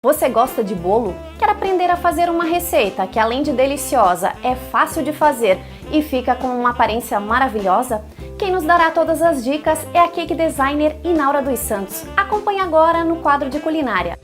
Você gosta de bolo? Quer aprender a fazer uma receita que, além de deliciosa, é fácil de fazer e fica com uma aparência maravilhosa? Quem nos dará todas as dicas é a cake designer Inaura dos Santos. Acompanhe agora no quadro de culinária.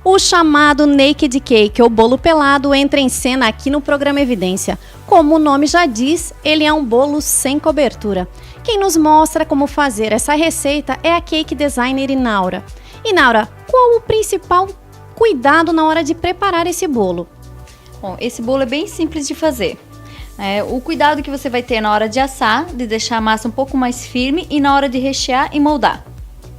O chamado Naked Cake, ou bolo pelado, entra em cena aqui no programa Evidência. Como o nome já diz, ele é um bolo sem cobertura. Quem nos mostra como fazer essa receita é a cake designer Inaura. Inaura, qual o principal cuidado na hora de preparar esse bolo? Bom, esse bolo é bem simples de fazer. O cuidado que você vai ter na hora de assar, de deixar a massa um pouco mais firme, e na hora de rechear e moldar,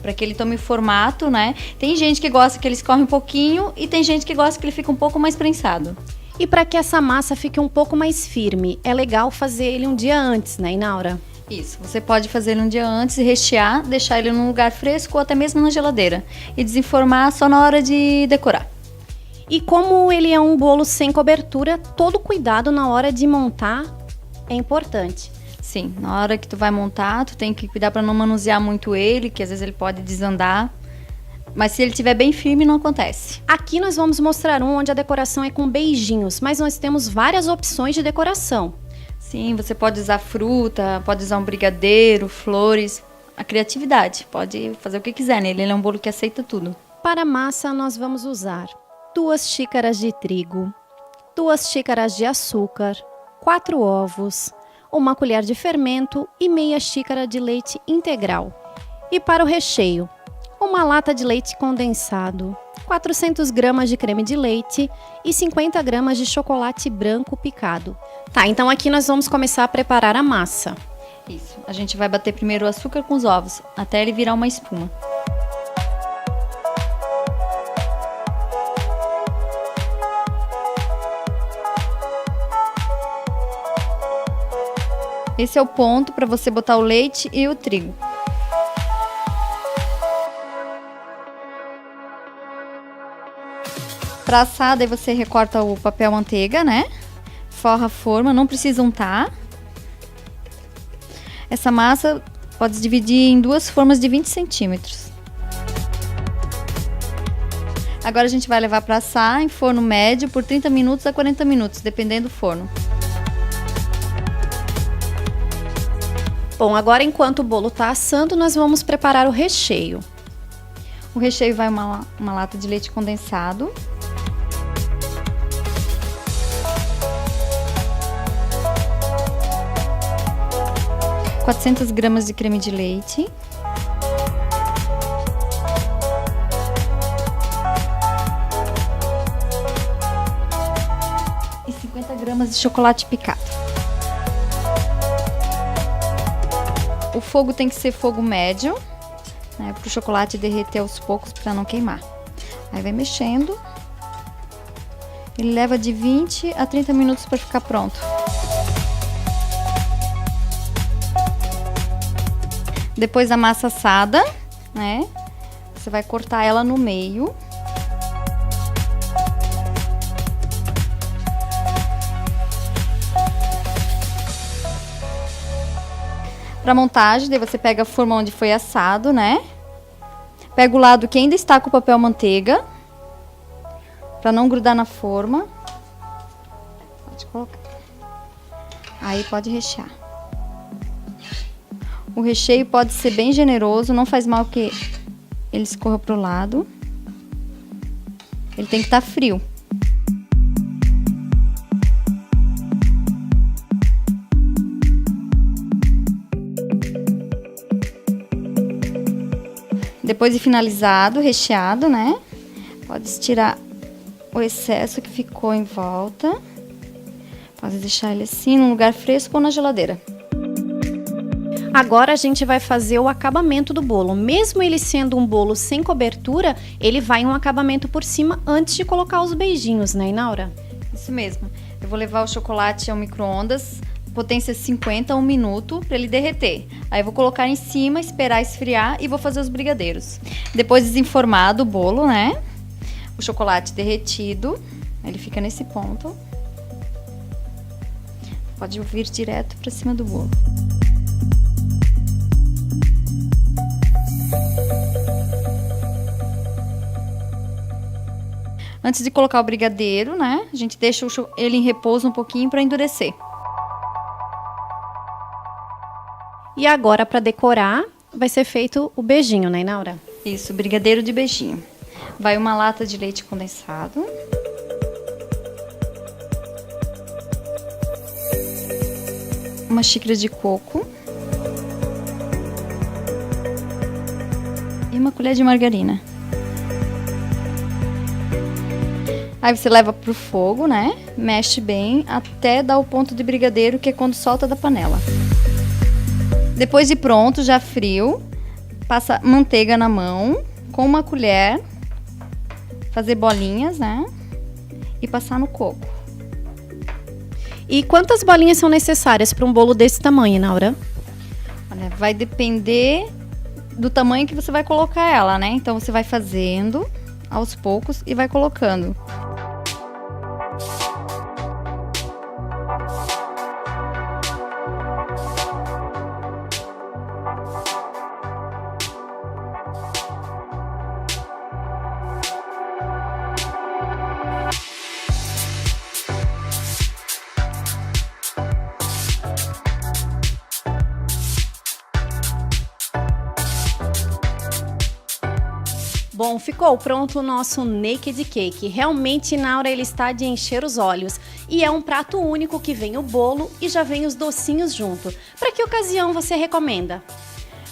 para que ele tome formato, né? Tem gente que gosta que ele escorre um pouquinho e tem gente que gosta que ele fique um pouco mais prensado. E para que essa massa fique um pouco mais firme, é legal fazer ele um dia antes, né, Inaura? Isso, você pode fazer ele um dia antes e rechear, deixar ele num lugar fresco ou até mesmo na geladeira e desenformar só na hora de decorar. E como ele é um bolo sem cobertura, todo cuidado na hora de montar é importante. Sim, na hora que tu vai montar, tu tem que cuidar para não manusear muito ele, que às vezes ele pode desandar. Mas se ele estiver bem firme, não acontece. Aqui nós vamos mostrar onde a decoração é com beijinhos, mas nós temos várias opções de decoração. Sim, você pode usar fruta, pode usar um brigadeiro, flores, a criatividade. Pode fazer o que quiser nele, ele é um bolo que aceita tudo. Para a massa nós vamos usar 2 xícaras de trigo, 2 xícaras de açúcar, 4 ovos, 1 colher de fermento e meia xícara de leite integral. E para o recheio, 1 lata de leite condensado, 400 gramas de creme de leite e 50 gramas de chocolate branco picado. Tá, então aqui nós vamos começar a preparar a massa. Isso, a gente vai bater primeiro o açúcar com os ovos, até ele virar uma espuma. Esse é o ponto para você botar o leite e o trigo. Para assar, daí você recorta o papel manteiga, né? Forra a forma, não precisa untar. Essa massa pode dividir em 2 formas de 20 centímetros. Agora a gente vai levar para assar em forno médio por 30 minutos a 40 minutos, dependendo do forno. Bom, agora enquanto o bolo está assando, nós vamos preparar o recheio. O recheio vai uma lata de leite condensado. , 400 gramas de creme de leite. E 50 gramas de chocolate picado. O fogo tem que ser fogo médio, né, para o chocolate derreter aos poucos para não queimar. Aí vai mexendo. Ele leva de 20 a 30 minutos para ficar pronto. Depois da massa assada, né, você vai cortar ela no meio. Para montagem, daí você pega a forma onde foi assado, né? Pega o lado que ainda está com o papel manteiga, para não grudar na forma. Pode colocar. Aí pode rechear. O recheio pode ser bem generoso, não faz mal que ele escorra pro lado. Ele tem que estar frio. Depois de finalizado, recheado, né? Pode tirar o excesso que ficou em volta. Pode deixar ele assim, num lugar fresco ou na geladeira. Agora a gente vai fazer o acabamento do bolo. Mesmo ele sendo um bolo sem cobertura, ele vai um acabamento por cima antes de colocar os beijinhos, né, Inaura? Isso mesmo. Eu vou levar o chocolate ao micro-ondas, potência 50 a 1 minuto, para ele derreter. Aí eu vou colocar em cima, esperar esfriar e vou fazer os brigadeiros. Depois desenformado o bolo, né? O chocolate derretido, Aí ele fica nesse ponto. Pode vir direto pra cima do bolo. Antes de colocar o brigadeiro, né? A gente deixa ele em repouso um pouquinho para endurecer. E agora, para decorar, vai ser feito o beijinho, né, Inaura? Isso, brigadeiro de beijinho. Vai uma lata de leite condensado. Uma xícara de coco. E uma colher de margarina. Aí você leva pro fogo, né? Mexe bem até dar o ponto de brigadeiro, que é quando solta da panela. Depois de pronto, já frio, passa manteiga na mão, com uma colher, fazer bolinhas, né? E passar no coco. E quantas bolinhas são necessárias para um bolo desse tamanho, Inaura? Olha, vai depender do tamanho que você vai colocar ela, né? Então você vai fazendo aos poucos e vai colocando. Bom, ficou pronto o nosso Naked Cake. Realmente, Inaura, ele está de encher os olhos. E é um prato único que vem o bolo e já vem os docinhos junto. Para que ocasião você recomenda?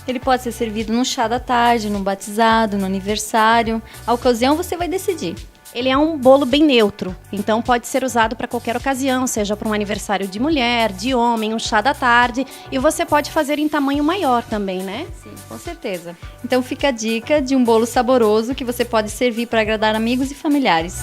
Ele pode ser servido no chá da tarde, no batizado, no aniversário. A ocasião você vai decidir. Ele é um bolo bem neutro, então pode ser usado para qualquer ocasião, seja para um aniversário de mulher, de homem, um chá da tarde. E você pode fazer em tamanho maior também, né? Sim, com certeza. Então fica a dica de um bolo saboroso que você pode servir para agradar amigos e familiares.